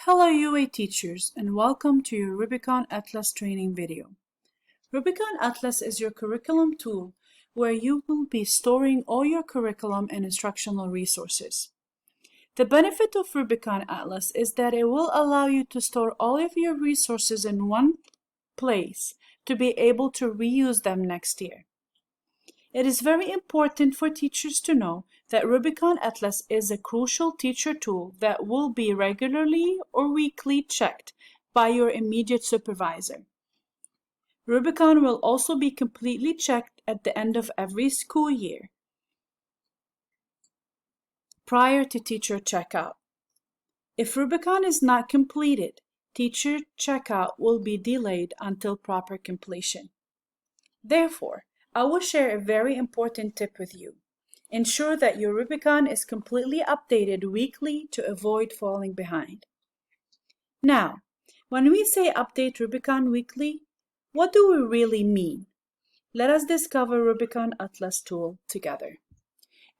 Hello UA teachers and welcome to your Rubicon Atlas training video. Rubicon Atlas is your curriculum tool where you will be storing all your curriculum and instructional resources. The benefit of Rubicon Atlas is that it will allow you to store all of your resources in one place to be able to reuse them next year. It is very important for teachers to know that Rubicon Atlas is a crucial teacher tool that will be regularly or weekly checked by your immediate supervisor. Rubicon will also be completely checked at the end of every school year prior to teacher checkout. If Rubicon is not completed, teacher checkout will be delayed until proper completion. Therefore, I will share a very important tip with you. Ensure that your Rubicon is completely updated weekly to avoid falling behind. Now, when we say update Rubicon weekly, what do we really mean? Let us discover Rubicon Atlas tool together.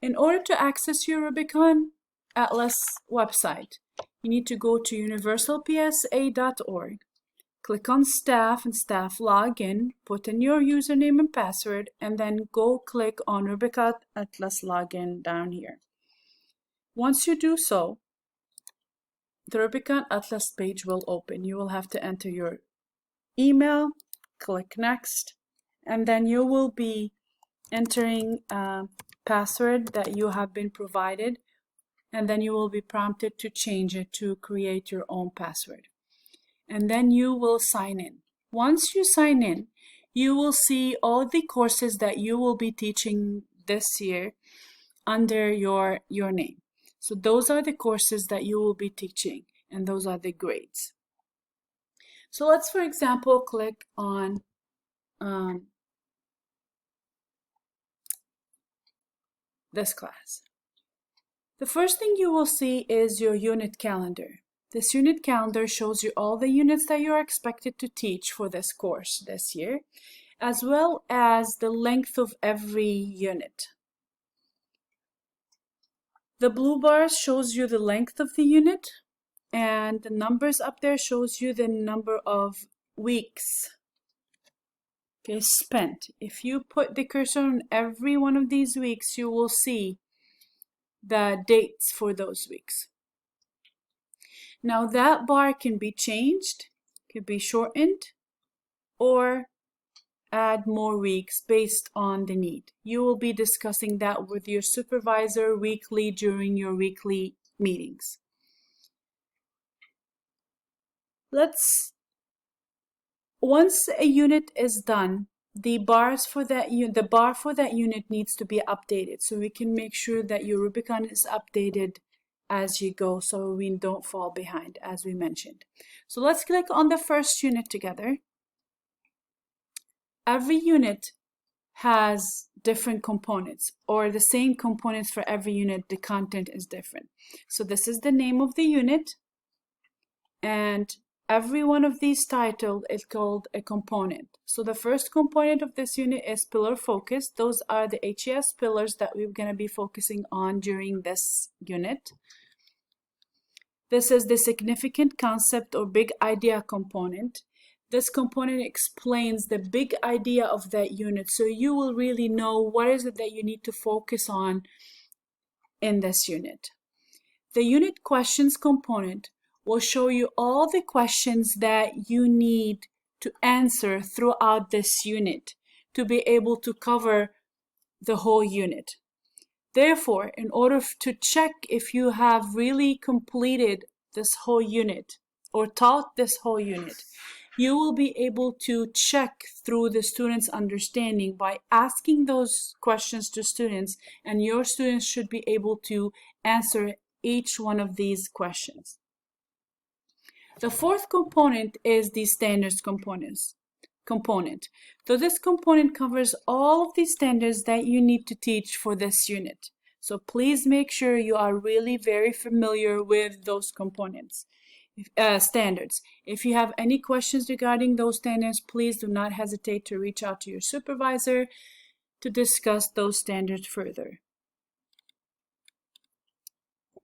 In order to access your Rubicon Atlas website, you need to go to universalpsa.org. Click on Staff and Staff Login, put in your username and password, and then go click on Rubicon Atlas Login down here. Once you do so, the Rubicon Atlas page will open. You will have to enter your email, click Next, and then you will be entering a password that you have been provided, and then you will be prompted to change it to create your own password. And then you will sign in. Once you sign in, you will see all the courses that you will be teaching this year under your name. So those are the courses that you will be teaching, and those are the grades. So let's, for example, click on this class. The first thing you will see is your unit calendar. This unit calendar shows you all the units that you are expected to teach for this course this year, as well as the length of every unit. The blue bars shows you the length of the unit, and the numbers up there shows you the number of weeks spent. If you put the cursor on every one of these weeks, you will see the dates for those weeks. Now that bar can be changed, can be shortened, or add more weeks based on the need. You will be discussing that with your supervisor weekly during your weekly meetings. Once a unit is done, the bar for that unit needs to be updated, so we can make sure that your Rubicon is updated as you go, so we don't fall behind, as we mentioned. So let's click on the first unit together. Every unit has different components, or the same components for every unit. The content is different. So this is the name of the unit, and every one of these titles is called a component. So the first component of this unit is pillar focus. Those are the HES pillars that we're going to be focusing on during this unit. This is the significant concept or big idea component. This component explains the big idea of that unit, so you will really know what is it that you need to focus on in this unit. The unit questions component will show you all the questions that you need to answer throughout this unit to be able to cover the whole unit. Therefore, in order to check if you have really completed this whole unit or taught this whole unit, you will be able to check through the students' understanding by asking those questions to students, and your students should be able to answer each one of these questions. The fourth component is the standards component. So this component covers all of the standards that you need to teach for this unit. So please make sure you are really very familiar with those components, standards. If you have any questions regarding those standards, please do not hesitate to reach out to your supervisor to discuss those standards further.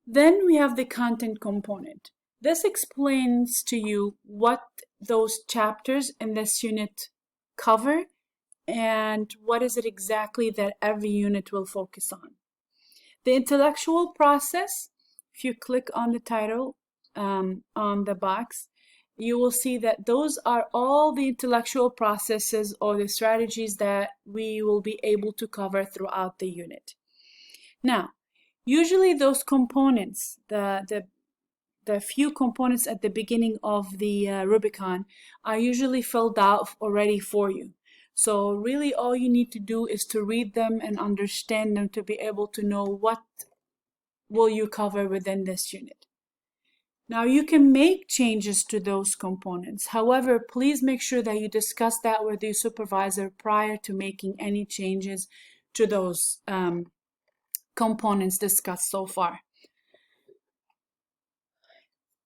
Then we have the content component. This explains to you what those chapters in this unit cover and what is it exactly that every unit will focus on. The intellectual process, if you click on the title on the box, you will see that those are all the intellectual processes or the strategies that we will be able to cover throughout the unit. Now, usually those components, the few components at the beginning of the Rubicon are usually filled out already for you. So really all you need to do is to read them and understand them to be able to know what will you cover within this unit. Now you can make changes to those components. However, please make sure that you discuss that with your supervisor prior to making any changes to those components discussed so far.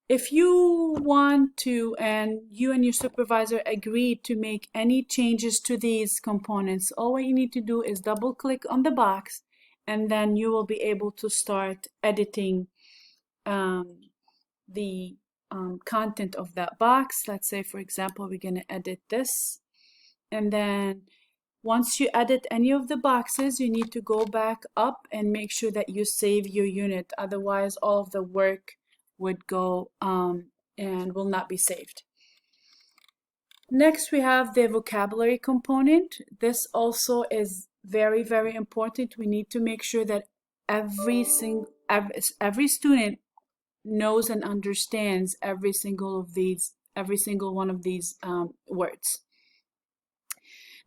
If you want to, and you and your supervisor agreed to make any changes to these components, all you need to do is double click on the box, and then you will be able to start editing the content of that box. Let's say, for example, we're going to edit this. And then once you edit any of the boxes, you need to go back up and make sure that you save your unit. Otherwise, all of the work would go and will not be saved. Next, we have the vocabulary component. This also is very, very important. We need to make sure that every student knows and understands every single one of these words.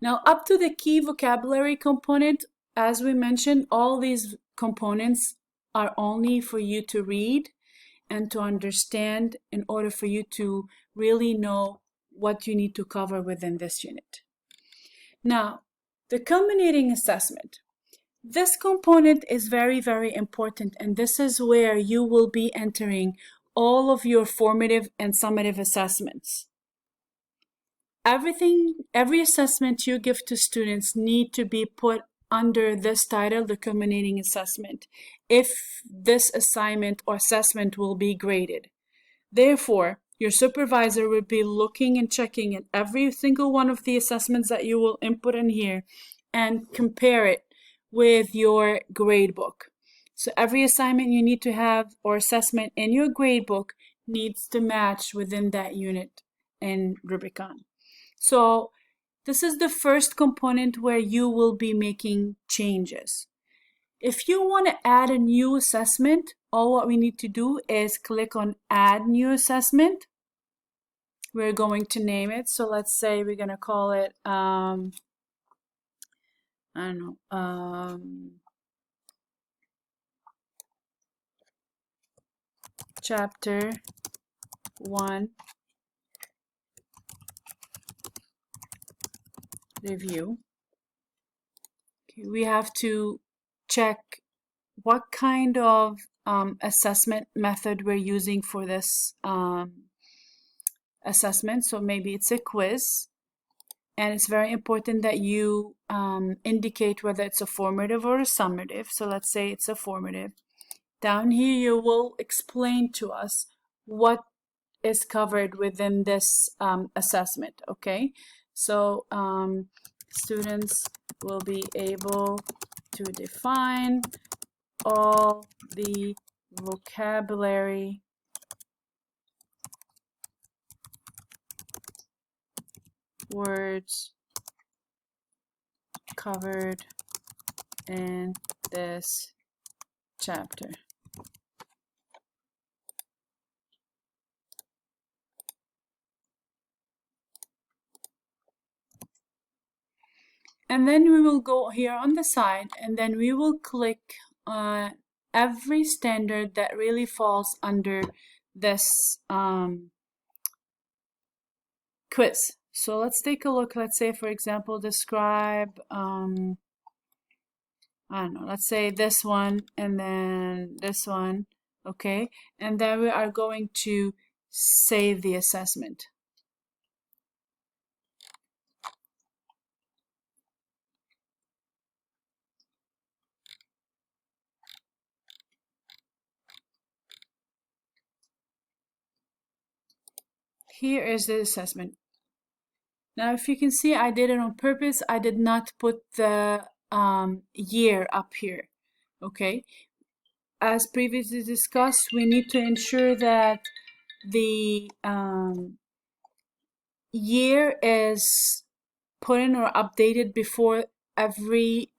Now, up to the key vocabulary component, as we mentioned, all these components are only for you to read and to understand in order for you to really know what you need to cover within this unit. Now, the culminating assessment. This component is very, very important, and this is where you will be entering all of your formative and summative assessments. Every assessment you give to students need to be put under this title, the culminating assessment, if this assignment or assessment will be graded. Therefore, your supervisor will be looking and checking at every single one of the assessments that you will input in here and compare it with your gradebook. So every assignment you need to have or assessment in your gradebook needs to match within that unit in Rubicon. So this is the first component where you will be making changes. If you want to add a new assessment, all what we need to do is click on Add New Assessment. We're going to name it. So let's say we're going to call it, I don't know, Chapter 1 Review. Okay, we have to check what kind of assessment method we're using for this assessment. So maybe it's a quiz, and it's very important that you indicate whether it's a formative or a summative. So let's say it's a formative. Down here you will explain to us what is covered within this assessment. Okay, so students will be able to define all the vocabulary words covered in this chapter. And then we will go here on the side, and then we will click on every standard that really falls under this quiz. So let's take a look. Let's say, for example, describe, I don't know, let's say this one and then this one, okay? And then we are going to save the assessment. Here is the assessment. Now, if you can see, I did it on purpose. I did not put the year up here, okay? As previously discussed, we need to ensure that the year is put in or updated before every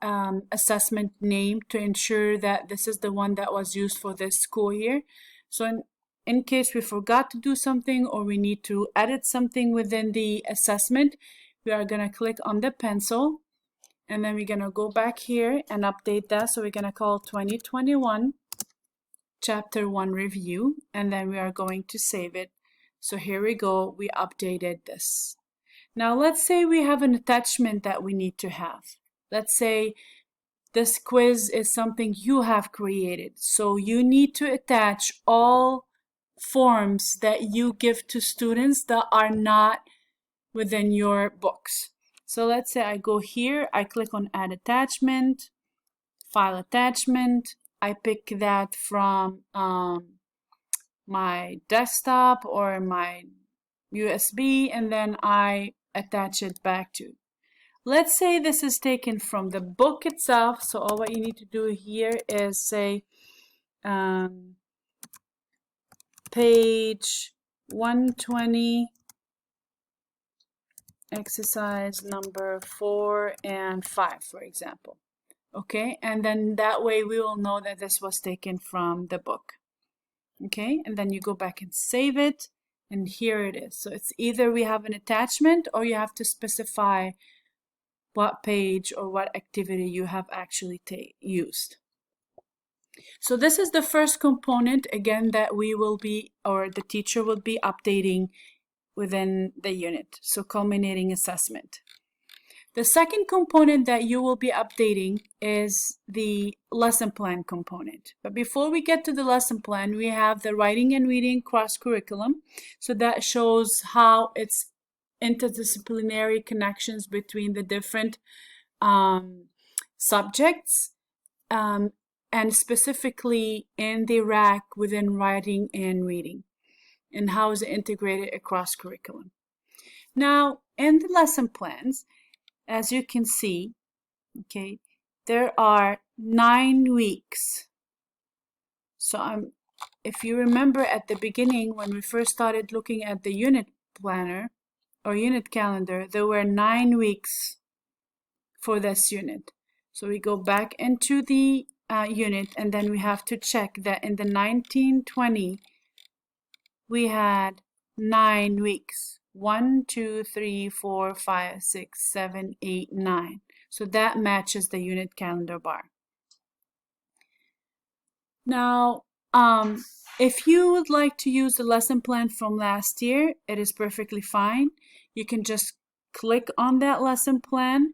assessment name to ensure that this is the one that was used for this school year. So in case we forgot to do something or we need to edit something within the assessment, we are going to click on the pencil and then we're going to go back here and update that. So we're going to call 2021 Chapter 1 Review, and then we are going to save it. So here we go, we updated this. Now let's say we have an attachment that we need to have. Let's say this quiz is something you have created. So you need to attach all forms that you give to students that are not within your books. So let's say I go here, I click on Add Attachment, File Attachment. I pick that from my desktop or my USB, and then I attach it back to. Let's say this is taken from the book itself. So all what you need to do here is say page 120, exercise number 4 and 5, for example. Okay, and then that way we will know that this was taken from the book. Okay, and then you go back and save it, and here it is. So it's either we have an attachment or you have to specify what page or what activity you have actually used. So this is the first component, again, that we will be, or the teacher will be updating within the unit. So culminating assessment. The second component that you will be updating is the lesson plan component. But before we get to the lesson plan, we have the writing and reading cross curriculum. So that shows how it's interdisciplinary connections between the different subjects, and specifically in the rack within writing and reading, and how is it integrated across curriculum. Now, in the lesson plans, as you can see, okay, there are 9 weeks. So if you remember at the beginning when we first started looking at the unit planner or unit calendar, there were 9 weeks for this unit. So we go back into the unit, and then we have to check that in the 1920 we had 9 weeks. 1, 2, 3, 4, 5, 6, 7, 8, 9. So that matches the unit calendar bar. Now, if you would like to use the lesson plan from last year, it is perfectly fine. You can just click on that lesson plan,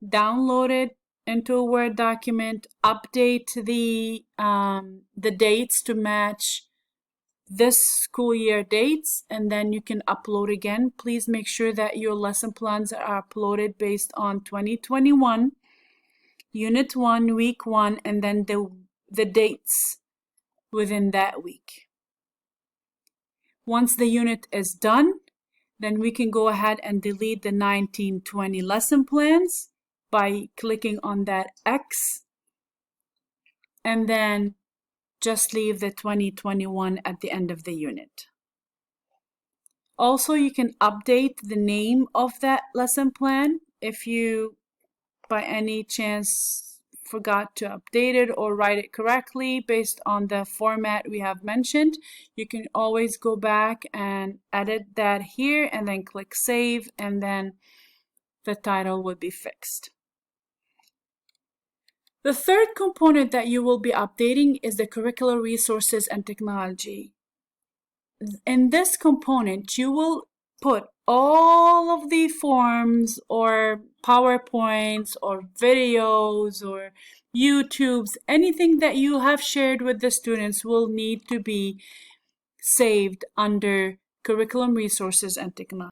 download it into a Word document, update the dates to match this school year dates, and then you can upload again. Please make sure that your lesson plans are uploaded based on 2021, Unit 1, Week 1, and then the dates within that week. Once the unit is done, then we can go ahead and delete the 1920 lesson plans by clicking on that X, and then just leave the 2021 at the end of the unit. Also, you can update the name of that lesson plan if you by any chance forgot to update it or write it correctly based on the format we have mentioned. You can always go back and edit that here and then click save, and then the title will be fixed. The third component that you will be updating is the curricular resources and technology. In this component, you will put all of the forms or PowerPoints or videos or YouTubes, anything that you have shared with the students will need to be saved under curriculum resources and technology.